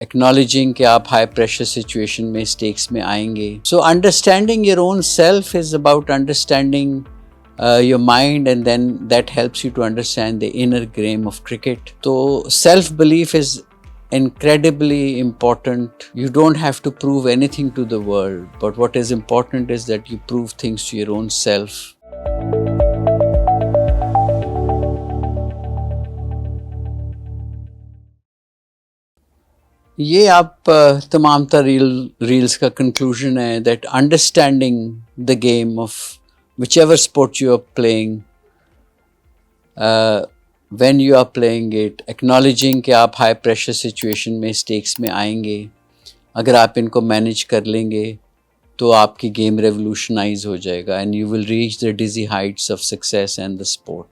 acknowledging कि आप high pressure situation में stakes में आएंगे. So understanding your own self is about understanding your mind, and then that helps you to understand the inner game of cricket. So self belief is incredibly important. You don't have to prove anything to the world, but what is important is that you prove things to your own self. ये आप तमाम तर reels का conclusion है that understanding the game of whichever sport you are playing, when you are playing it, acknowledging कि आप high pressure situation में stakes में आएंगे, अगर आप इनको manage कर लेंगे तो आपकी game revolutionize हो जाएगा and you will reach the dizzy heights of success and the sport.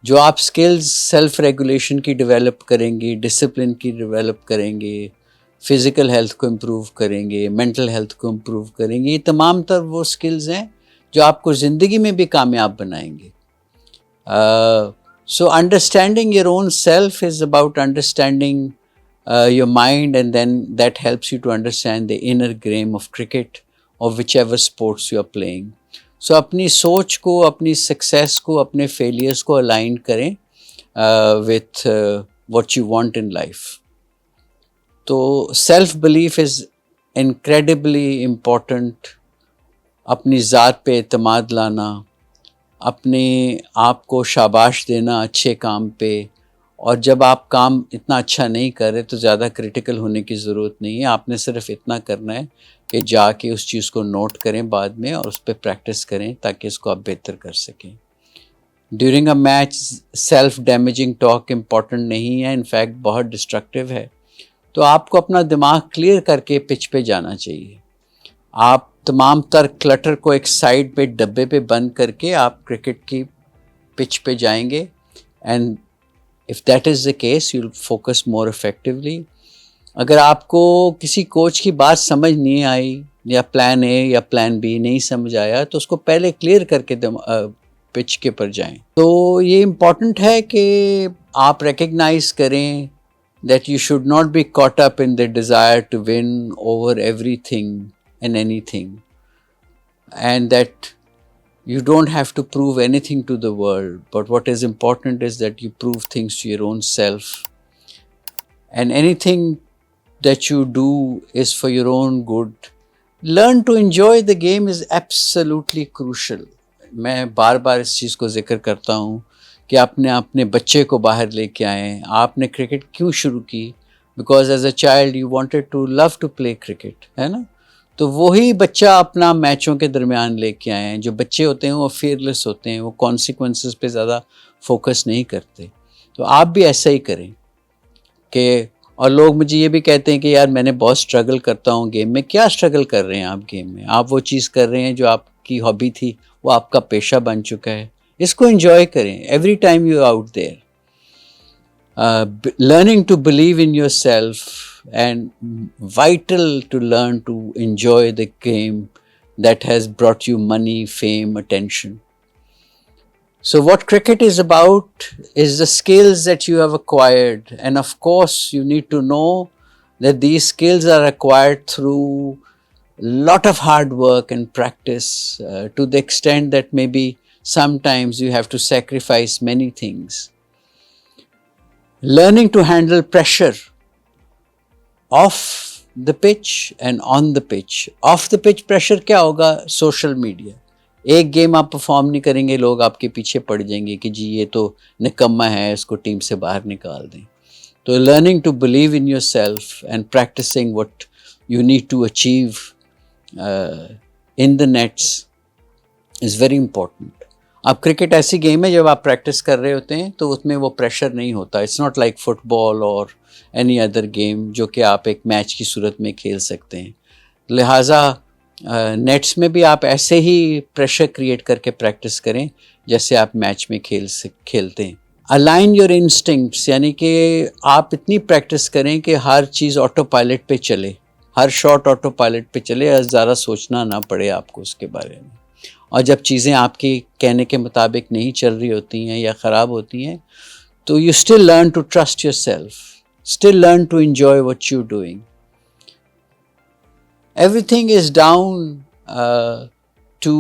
जो आप स्किल्स सेल्फ रेगुलेशन की डेवलप करेंगे, डिसिप्लिन की डेवलप करेंगे, फिज़िकल हेल्थ को इम्प्रूव करेंगे, मेंटल हेल्थ को इम्प्रूव करेंगे, ये तमाम तर वो स्किल्स हैं जो आपको ज़िंदगी में भी कामयाब बनाएंगे. So understanding your own self is about understanding your mind, and then that helps you to understand the inner game of cricket और whichever sports you are playing. So अपनी सोच को, अपनी सक्सेस को, अपने फेलियर्स को align करें with what you want in life. तो self belief is incredibly important. अपनी ज़ात पे एतमाद लाना, अपने आप को शाबाश देना अच्छे काम पे, और जब आप काम इतना अच्छा नहीं कर रहे तो ज़्यादा क्रिटिकल होने की ज़रूरत नहीं है. आपने सिर्फ इतना करना है कि जाके उस चीज़ को नोट करें बाद में और उस पर प्रैक्टिस करें ताकि इसको आप बेहतर कर सकें. During a match self damaging talk important नहीं है, इनफैक्ट बहुत डिस्ट्रक्टिव है. तो आपको अपना दिमाग क्लियर करके पिच पे जाना चाहिए. आप तमाम तर क्लटर को एक साइड पे डब्बे पे बंद करके आप क्रिकेट की पिच पे जाएंगे, and if that is the case you will focus more effectively. अगर आपको किसी कोच की बात समझ नहीं आई या प्लान ए या प्लान बी नहीं समझ आया तो उसको पहले क्लियर करके पिच के पर जाएं. तो ये इम्पॉर्टेंट है कि आप रिकग्नाइज करें that you should not be caught up in the desire to win over everything and anything, and that you don't have to prove anything to the world, but what is important is that you prove things to your own self, and anything that you do is for your own good. Learn to enjoy the game is absolutely crucial. मैं बार बार इस चीज़ को जिक्र करता हूँ कि आपने अपने बच्चे को बाहर लेके आए. आपने क्रिकेट क्यों शुरू की? Because as a child you wanted to love to play cricket, है ना. तो वही बच्चा अपना मैचों के दरमियान लेके आए हैं. जो बच्चे होते हैं वो फियरलेस होते हैं, वो कॉन्सिक्वेंसेस पे ज़्यादा फोकस नहीं करते. तो आप भी ऐसा ही करें कि, और लोग मुझे ये भी कहते हैं कि यार मैंने बहुत स्ट्रगल करता हूँ गेम में. क्या स्ट्रगल कर रहे हैं आप गेम में? आप वो चीज़ कर रहे हैं जो आपकी हॉबी थी, वो आपका पेशा बन चुका है. इसको एंजॉय करें every time you out there. Learning to believe in yourself and vital to learn to enjoy the game that has brought you money, fame, attention. So what cricket is about is the skills that you have acquired, and of course you need to know that these skills are acquired through lot of hard work and practice, to the extent that maybe sometimes you have to sacrifice many things. Learning to handle pressure off the pitch and on the pitch. Off the pitch pressure क्या होगा? Social media. एक game आप perform नहीं करेंगे, लोग आपके पीछे पड़ जाएंगे कि जी ये तो निकम्मा है, इसको टीम से बाहर निकाल दें. तो learning to believe in yourself and practicing what you need to achieve in the nets is very important. अब क्रिकेट ऐसी गेम है जब आप प्रैक्टिस कर रहे होते हैं तो उसमें वो प्रेशर नहीं होता. इट्स नॉट लाइक फुटबॉल और एनी अदर गेम जो कि आप एक मैच की सूरत में खेल सकते हैं. लिहाजा नेट्स में भी आप ऐसे ही प्रेशर क्रिएट करके प्रैक्टिस करें जैसे आप मैच में खेलते हैं. अलाइन योर इंस्टिंक्ट्स, यानी कि आप इतनी प्रैक्टिस करें कि हर चीज़ ऑटो पायलट पे चले, हर शॉट ऑटो पायलट पे चले, ज़्यादा सोचना ना पड़े आपको उसके बारे में. और जब चीज़ें आपके कहने के मुताबिक नहीं चल रही होती हैं या ख़राब होती हैं तो you still learn to trust yourself. Still learn to enjoy what you're doing. Everything is down to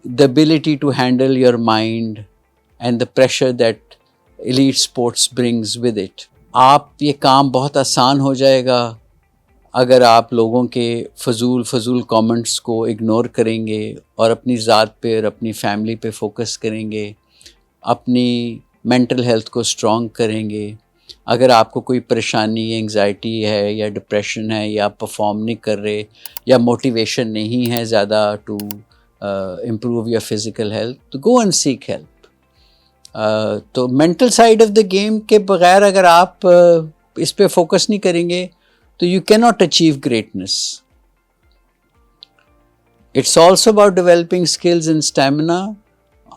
the ability to handle your mind and the pressure that elite sports brings with it. आप ये काम बहुत आसान हो जाएगा अगर आप लोगों के फजूल कमेंट्स को इग्नोर करेंगे और अपनी ज़ात पे और अपनी फैमिली पे फोकस करेंगे, अपनी मेंटल हेल्थ को स्ट्रॉन्ग करेंगे। अगर आपको कोई परेशानी, एंग्जाइटी है या डिप्रेशन है या आप परफॉर्म नहीं कर रहे या मोटिवेशन नहीं है ज़्यादा to improve your physical health, तो गो एंड सीक हेल्प। तो mental side of the game के बगैर अगर आप इस पे फोकस नहीं करेंगे तो you can not achieve greatness. It's also about developing skills and stamina.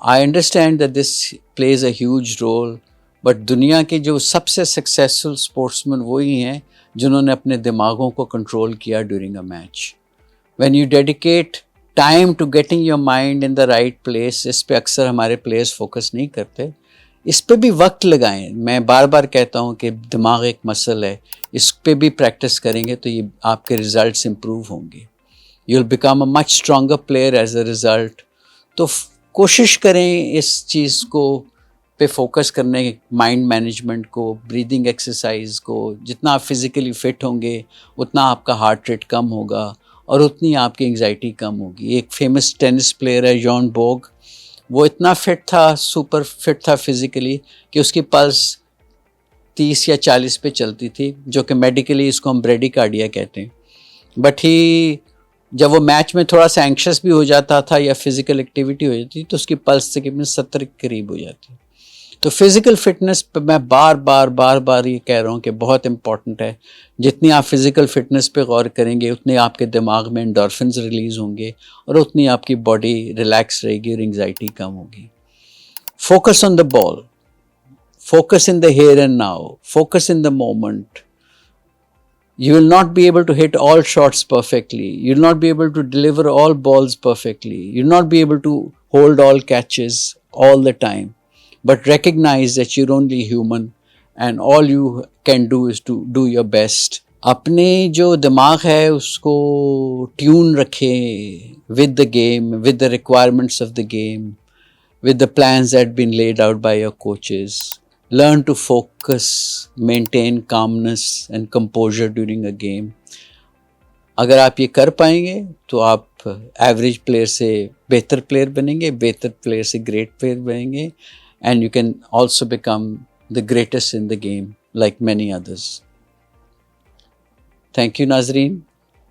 I understand that this plays a huge role, but दुनिया के जो सबसे सक्सेसफुल स्पोर्ट्समैन वही हैं जिन्होंने अपने दिमागों को कंट्रोल किया during a match. When you dedicate time to getting your mind in the right place, इस पे अक्सर हमारे प्लेयर्स फोकस नहीं करते, इस पे भी वक्त लगाएं। मैं बार बार कहता हूँ कि दिमाग एक मसल है, इस पे भी प्रैक्टिस करेंगे तो ये आपके रिजल्ट्स इम्प्रूव होंगे। You will become a much stronger player as a result. तो कोशिश करें इस चीज़ को पे फोकस करने, माइंड मैनेजमेंट को, ब्रीदिंग एक्सरसाइज को। जितना आप फिज़िकली फ़िट होंगे उतना आपका हार्ट रेट कम होगा और उतनी आपकी एंग्जाइटी कम होगी। एक फेमस टेनिस प्लेयर है जॉन बोग, वो इतना फिट था, सुपर फिट था फिज़िकली कि उसकी पल्स 30 या 40 पे चलती थी, जो कि मेडिकली इसको हम ब्रेडिकार्डिया कहते हैं। बट ही जब वो मैच में थोड़ा सा एंक्शस भी हो जाता था या फिज़िकल एक्टिविटी हो जाती तो उसकी पल्स तकरीबन 70 के करीब हो जाती। तो फिज़िकल फिटनेस पे मैं बार बार ये कह रहा हूँ कि बहुत इम्पॉर्टेंट है। जितनी आप फिज़िकल फिटनेस पे गौर करेंगे उतने आपके दिमाग में एंडोर्फिन्स रिलीज़ होंगे और उतनी आपकी बॉडी रिलैक्स रहेगी और एंग्जाइटी कम होगी। Focus on the ball, focus in the here and now, focus in the moment. You will not be able to hit all shots perfectly. You will not be able to deliver all balls perfectly. You will not be able to hold all catches all the time. But recognize that you're only human and all you can do is to do your best. अपने जो दिमाग है उसको tune रखें with the game, with the requirements of the game, with the plans that have been laid out by your coaches. Learn to focus, maintain calmness and composure during a game. अगर आप ये कर पाएंगे तो आप average player से बेहतर player बनेंगे, बेहतर प्लेयर से ग्रेट प्लेयर बनेंगे, and you can also become the greatest in the game like many others. Thank you, Nazreen.